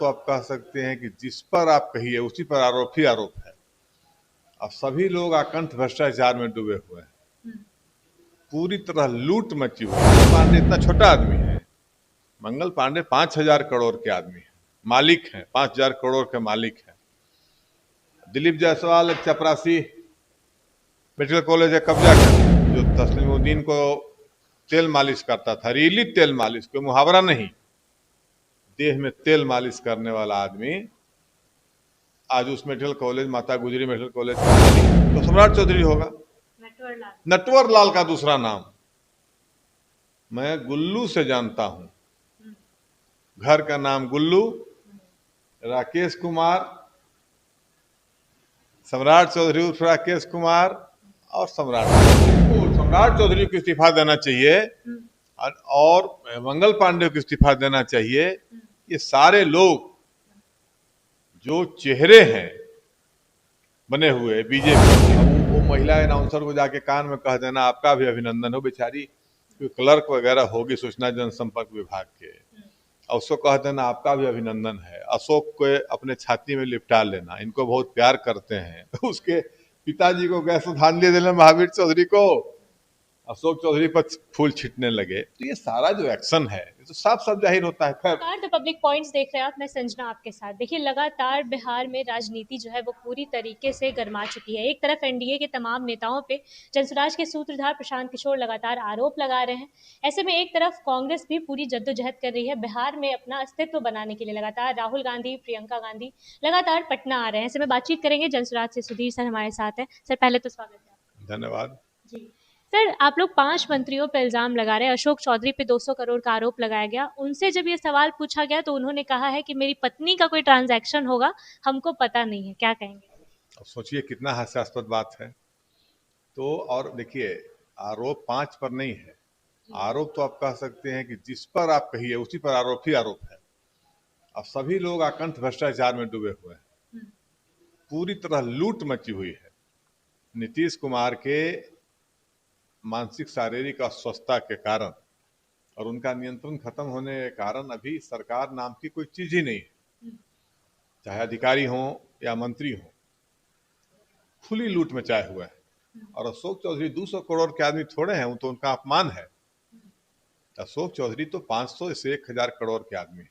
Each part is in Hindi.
तो आप कह सकते हैं कि जिस पर आप कहिए उसी पर आरोप ही आरोप है। अब सभी लोग आकंठ भ्रष्टाचार में डूबे हुए हैं, पूरी तरह लूट मची हुई है। मंगल पांडे इतना छोटा आदमी है, मंगल पांडे 5,000 करोड़ के आदमी है, मालिक हैं, 5,000 करोड़ के मालिक हैं। दिलीप जायसवाल एक चपरासी मेडिकल कॉलेज का कब्जा कर, जो तस्लीमुद्दीन को तेल मालिश करता था, रीली तेल मालिश, कोई मुहावरा नहीं, देह में तेल मालिश करने वाला आदमी आज उस मेडिकल कॉलेज, माता गुजरी मेडिकल कॉलेज का मालिक तो सम्राट चौधरी होगा। नटवर लाल का दूसरा नाम मैं गुल्लू से जानता हूं। घर का नाम गुल्लू, राकेश कुमार, सम्राट चौधरी उर्फ राकेश कुमार और सम्राट चौधरी को इस्तीफा देना चाहिए और मंगल पांडे को इस्तीफा देना चाहिए। ये सारे लोग जो चेहरे हैं बने हुए बीजेपी, वो महिला अनाउंसर को जाके कान में कह देना आपका भी अभिनंदन हो, बेचारी कोई क्लर्क वगैरह होगी सूचना जनसंपर्क विभाग के, और उसको कह देना आपका भी अभिनंदन है। अशोक को अपने छाती में लिपटा लेना, इनको बहुत प्यार करते हैं। उसके पिताजी को गए श्रद्धांजलि देने महावीर चौधरी को, अशोक चौधरी पर फूल छिटने लगे। तो ये सारा जो एक्शन है ये तो साफ साफ जाहिर होता है। द पब्लिक पॉइंट्स देख रहे हैं आप, मैं संजना आपके साथ। देखिए, लगातार बिहार में राजनीति जो है वो पूरी तरीके से गर्मा चुकी है। एक तरफ एनडीए के तमाम नेताओं पे जनसुराज के सूत्रधार प्रशांत किशोर लगातार आरोप लगा रहे हैं। ऐसे में एक तरफ कांग्रेस भी पूरी जद्दोजहद कर रही है बिहार में अपना अस्तित्व बनाने के लिए। लगातार राहुल गांधी, प्रियंका गांधी लगातार पटना आ रहे हैं। ऐसे में बातचीत करेंगे जनसुराज से सुधीर सर हमारे साथ है। सर, पहले तो स्वागत है। धन्यवाद जी सर, आप लोग 5 मंत्रियों पर इल्जाम लगा रहे हैं। अशोक चौधरी पे 200 करोड़ का आरोप लगाया गया। उनसे जब ये सवाल पूछा गया तो उन्होंने कहा है कि मेरी पत्नी का कोई ट्रांजैक्शन होगा, हमको पता नहीं है। क्या कहेंगे? अब सोचिए कितना हास्यास्पद बात है। तो और देखिए, आरोप 5 पर नहीं है, आरोप तो आप कह सकते हैं कि जिस पर आप कहिए उसी पर आरोप ही आरोप है। अब सभी लोग आकंठ भ्रष्टाचार में डूबे हुए हैं, पूरी तरह लूट मची हुई है। नीतीश कुमार के मानसिक शारीरिक अस्वस्थता के कारण और उनका नियंत्रण खत्म होने के कारण अभी सरकार नाम की कोई चीज ही नहीं है। चाहे अधिकारी हो या मंत्री हो, खुली लूट मचाए हुए है। और अशोक चौधरी 200 करोड़ के आदमी थोड़े हैं, वो तो उनका अपमान है। अशोक चौधरी तो 500 से 1,000 करोड़ के आदमी है।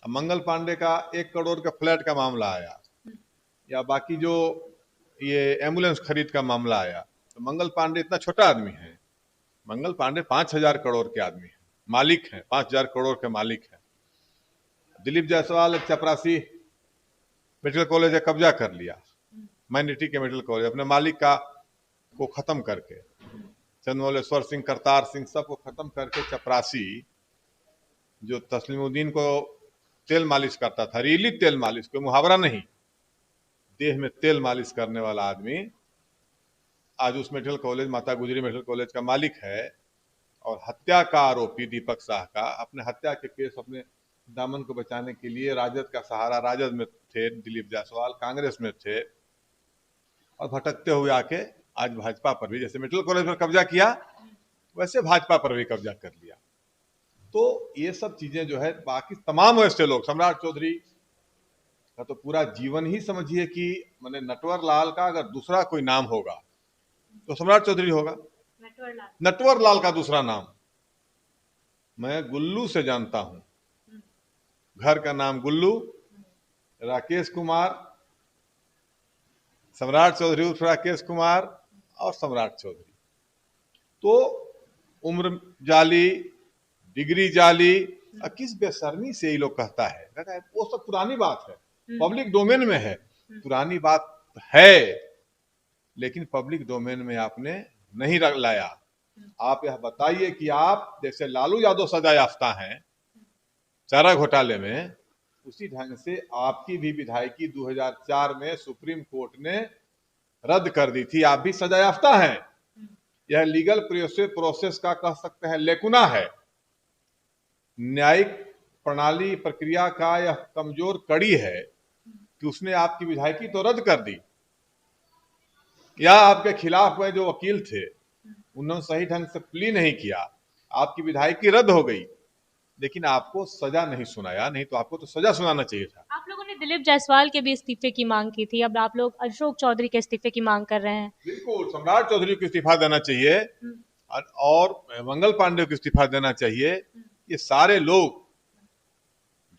अब मंगल पांडे का 1 करोड़ का फ्लैट का मामला आया, या बाकी जो ये एम्बुलेंस खरीद का मामला आया, तो मंगल पांडे इतना छोटा आदमी है, मंगल पांडे 5,000 करोड़ के आदमी है, मालिक हैं, 5,000 करोड़ के मालिक हैं। दिलीप जायसवाल एक चपरासी मेडिकल कॉलेज का कब्जा कर लिया, माइनॉरिटी के मेडिकल कॉलेज, अपने मालिक का को खत्म करके, चंद्रमौलेश्वर सिंह, करतार सिंह सबको खत्म करके, चपरासी जो तस्लीमुद्दीन को तेल मालिश करता था, रीली तेल मालिश, कोई मुहावरा नहीं, देह में तेल मालिश करने वाला आदमी आज उस मेडिकल कॉलेज, माता गुजरी मेडिकल कॉलेज का मालिक है। और हत्या का आरोपी दीपक साह का, अपने हत्या के केस अपने दामन को बचाने के लिए राजद का सहारा, राजद में थे दिलीप जायसवाल, कांग्रेस में थे, और भटकते हुए आके आज भाजपा पर भी, जैसे मेडिकल कॉलेज पर कब्जा किया वैसे भाजपा पर भी कब्जा कर लिया। तो ये सब चीजें जो है, बाकी तमाम वैसे लोग, सम्राट चौधरी का तो पूरा जीवन ही समझिए कि मैंने नटवर लाल का अगर दूसरा कोई नाम होगा तो सम्राट चौधरी होगा। नटवर लाल का दूसरा नाम मैं गुल्लू से जानता हूं। घर का नाम गुल्लू, राकेश कुमार, सम्राट चौधरी उर्फ राकेश कुमार और सम्राट चौधरी। तो उम्र जाली, डिग्री जाली, किस बेशर्मी से ये लोग कहता है, वो सब पुरानी बात है, पब्लिक डोमेन में है, पुरानी बात है, लेकिन पब्लिक डोमेन में आपने नहीं लाया। आप यह बताइए कि आप जैसे लालू यादव सजा याफ्ता हैं चारा घोटाले में, उसी ढंग से आपकी भी विधायकी 2004 में सुप्रीम कोर्ट ने रद्द कर दी थी, आप भी सजा याफ्ता हैं। यह लीगल प्रोसेस का कह सकते हैं लेकुना है, न्यायिक प्रणाली प्रक्रिया का यह कमजोर कड़ी है कि उसने आपकी विधायकी तो रद्द कर दी, या आपके खिलाफ में जो वकील थे उन्होंने सही ढंग से प्ली नहीं किया, आपकी विधायकी रद्द हो गई। लेकिन आपको सजा नहीं सुनाया, नहीं तो आपको तो सजा सुनाना चाहिए था। आप लोगों ने दिलीप जायसवाल के भी इस्तीफे की मांग की थी, अब आप लोग अशोक चौधरी के इस्तीफे की मांग कर रहे हैं। बिल्कुल, सम्राट चौधरी को इस्तीफा देना चाहिए हम्म, और मंगल पांडे को इस्तीफा देना चाहिए। ये सारे लोग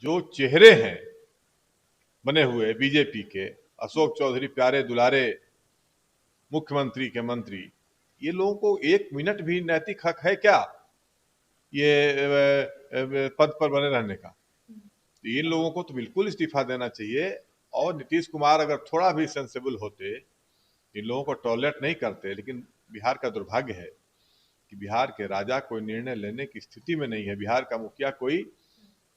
जो चेहरे हैं बने हुए बीजेपी के, अशोक चौधरी प्यारे दुलारे मुख्यमंत्री के मंत्री, ये लोगों को एक मिनट भी नैतिक हक है क्या ये पद पर बने रहने का? तो इन लोगों को तो बिल्कुल इस्तीफा देना चाहिए। और नीतीश कुमार अगर थोड़ा भी सेंसिबल होते, इन लोगों को टॉलरेट नहीं करते। लेकिन बिहार का दुर्भाग्य है कि बिहार के राजा कोई निर्णय लेने की स्थिति में नहीं है, बिहार का मुखिया कोई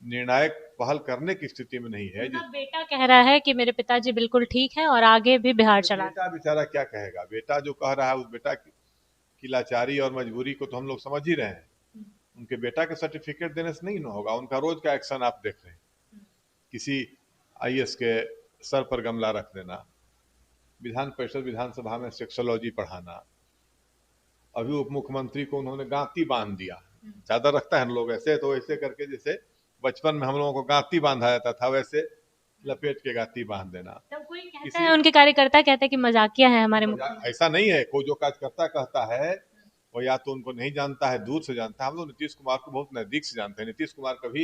निर्णायक पहल करने की स्थिति में नहीं है। उनका बेटा कह रहा है कि मेरे पिताजी बिल्कुल ठीक है और आगे भी बिहार चला। बेटा बेचारा क्या कहेगा? बेटा जो कह रहा है, उस बेटा की लाचारी और मजबूरी को तो हम लोग समझ ही रहे हैं। उनके बेटा के सर्टिफिकेट देने से नहीं ना होगा। उनका रोज का एक्शन आप देख रहे हैं, किसी आईएएस के सर पर गमला रख देना, विधान परिषद विधानसभा में सेक्सोलॉजी पढ़ाना, अभी उप मुख्यमंत्री को उन्होंने गांती बांध दिया। चादर रखता है हम लोग ऐसे, तो ऐसे करके जैसे बचपन में हम लोगों को गांती बांधा जाता था, वैसे लपेट के गांती बांध देना। तब कोई कहता है, उनके कार्यकर्ता कहते हैं कि मजाकिया है हमारे मुख्यमंत्री। ऐसा नहीं है, कोई जो कार्यकर्ता कहता है वो या तो उनको नहीं जानता है, दूर से जानता है। हम लोग नीतीश कुमार को बहुत नजदीक से जानते हैं। नीतीश कुमार कभी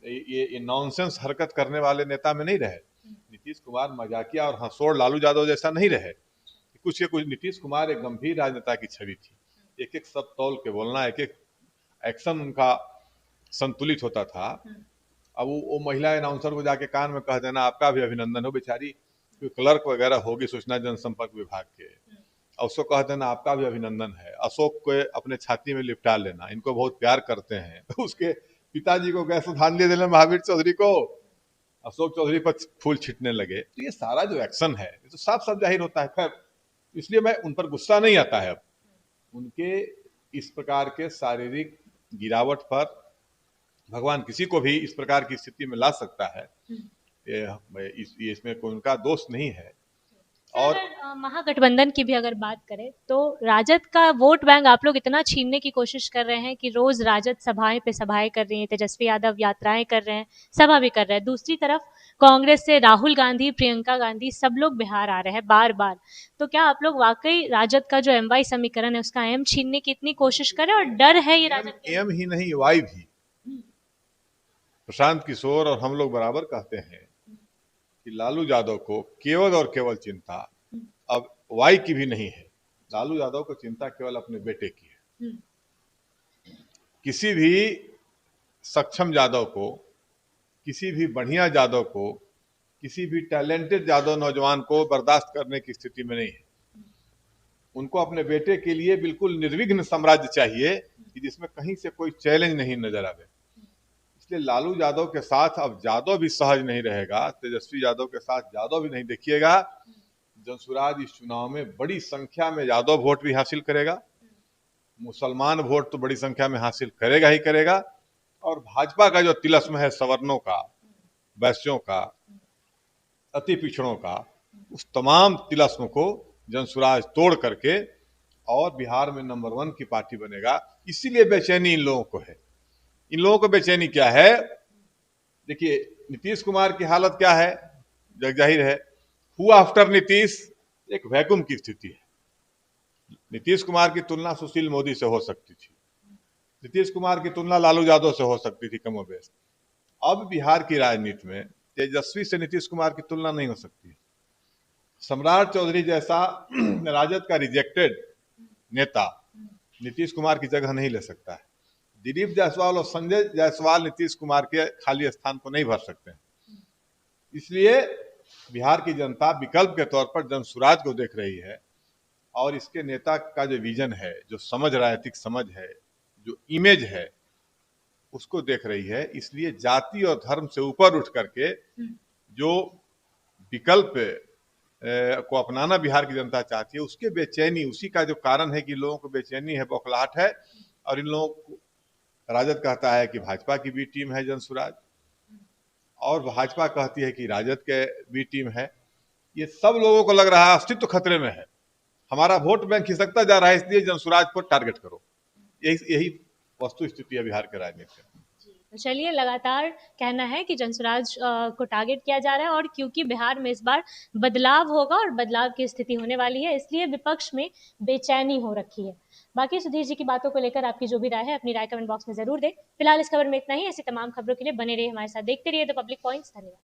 ये नॉनसेंस हरकत करने वाले नेता में नहीं रहे। नीतीश कुमार मजाकिया और हंसोड़ लालू यादव जैसा नहीं रहे। कुछ के कुछ नीतीश कुमार एक गंभीर राजनेता की छवि थी। एक एक सब तौल के बोलना, एक एक एक्शन उनका संतुलित होता था। अब वो महिला अनाउंसर को जाके कान में कह देना आपका भी अभिनंदन हो, बेचारी कोई क्लर्क वगैरह होगी सूचना जनसंपर्क विभाग के, और उसको कह देना आपका भी अभिनंदन है। अशोक को अपने छाती में लिपटा लेना, इनको बहुत प्यार करते हैं। तो उसके पिताजी को गैस श्रद्धांजलि देने महावीर चौधरी को अशोक चौधरी पर फूल छिटने लगे। तो ये सारा जो एक्शन है ये तो साफ साफ जाहिर होता है। खैर, इसलिए मैं उन पर गुस्सा नहीं आता है। अब उनके इस प्रकार के शारीरिक गिरावट पर भगवान किसी को भी इस प्रकार की स्थिति में ला सकता है, इसमें कोई उनका दोष नहीं है। और महागठबंधन की भी अगर बात करें तो राजद का वोट बैंक आप लोग इतना छीनने की कोशिश कर रहे हैं कि रोज राजद सभाएं पे सभाएं कर रही है, तेजस्वी यादव यात्राएं कर रहे हैं, सभा भी कर रहे हैं। दूसरी तरफ कांग्रेस से राहुल गांधी, प्रियंका गांधी सब लोग बिहार आ रहे हैं बार बार। तो क्या आप लोग वाकई राजद का जो एमवाई समीकरण है उसका एम छीनने की इतनी कोशिश कर रहे हैं, और डर है ये राजद? एम ही नहीं, वाई भी। प्रशांत किशोर और हम लोग बराबर कहते हैं कि लालू यादव को केवल और केवल चिंता अब वाई की भी नहीं है। लालू यादव को चिंता केवल अपने बेटे की है। किसी भी सक्षम यादव को, किसी भी बढ़िया यादव को, किसी भी टैलेंटेड यादव नौजवान को बर्दाश्त करने की स्थिति में नहीं है। उनको अपने बेटे के लिए बिल्कुल निर्विघ्न साम्राज्य चाहिए कि जिसमें कहीं से कोई चैलेंज नहीं नजर आवे। इसलिए लालू यादव के साथ अब यादव भी सहज नहीं रहेगा, तेजस्वी यादव के साथ यादव भी नहीं। देखिएगा जनसुराज इस चुनाव में बड़ी संख्या में यादव वोट भी हासिल करेगा, मुसलमान वोट तो बड़ी संख्या में हासिल करेगा ही करेगा। और भाजपा का जो तिलस्म है सवर्णों का, वैश्यों का, अति पिछड़ों का, उस तमाम तिलस्म को जनसुराज तोड़ करके और बिहार में नंबर 1 की पार्टी बनेगा। इसीलिए बेचैनी इन लोगों को है। इन लोगों को बेचैनी क्या है? देखिए नीतीश कुमार की हालत क्या है, जग जाहिर है। हुआ आफ्टर नीतीश एक वैक्यूम की स्थिति है। नीतीश कुमार की तुलना सुशील मोदी से हो सकती थी, नीतीश कुमार की तुलना लालू यादव से हो सकती थी कमोबेश। अब बिहार की राजनीति में तेजस्वी से नीतीश कुमार की तुलना नहीं हो सकती। सम्राट चौधरी जैसा राजद का रिजेक्टेड नेता नीतीश कुमार की जगह नहीं ले सकता है। दिलीप जायसवाल और संजय जायसवाल नीतीश कुमार के खाली स्थान को नहीं भर सकते हैं। इसलिए बिहार की जनता विकल्प के तौर पर जनसुराज को देख रही है और इसके नेता का जो विजन है, जो समझ, राजनीतिक समझ है, जो इमेज है, उसको देख रही है। इसलिए जाति और धर्म से ऊपर उठ करके जो विकल्प को अपनाना बिहार की जनता चाहती है, उसके बेचैनी, उसी का जो कारण है कि लोगों को बेचैनी है, बौखलाहट है। और इन लोगों को राजद कहता है कि भाजपा की बी टीम है जनसुराज, और भाजपा कहती है कि राजद के बी टीम है। ये सब लोगों को लग रहा है अस्तित्व खतरे में है, हमारा वोट बैंक खिसकता जा रहा है, इसलिए जनसुराज को टारगेट करो। यही वस्तु स्थिति है बिहार के राजनीति में। चलिए, लगातार कहना है कि जनसुराज को टारगेट किया जा रहा है, और क्योंकि बिहार में इस बार बदलाव होगा और बदलाव की स्थिति होने वाली है, इसलिए विपक्ष में बेचैनी हो रखी है। बाकी सुधीर जी की बातों को लेकर आपकी जो भी राय है, अपनी राय कमेंट बॉक्स में जरूर दें। फिलहाल इस खबर में इतना ही। ऐसी तमाम खबरों के लिए बने रहिए हमारे साथ, देखते रहिए द पब्लिक पॉइंट्स। धन्यवाद।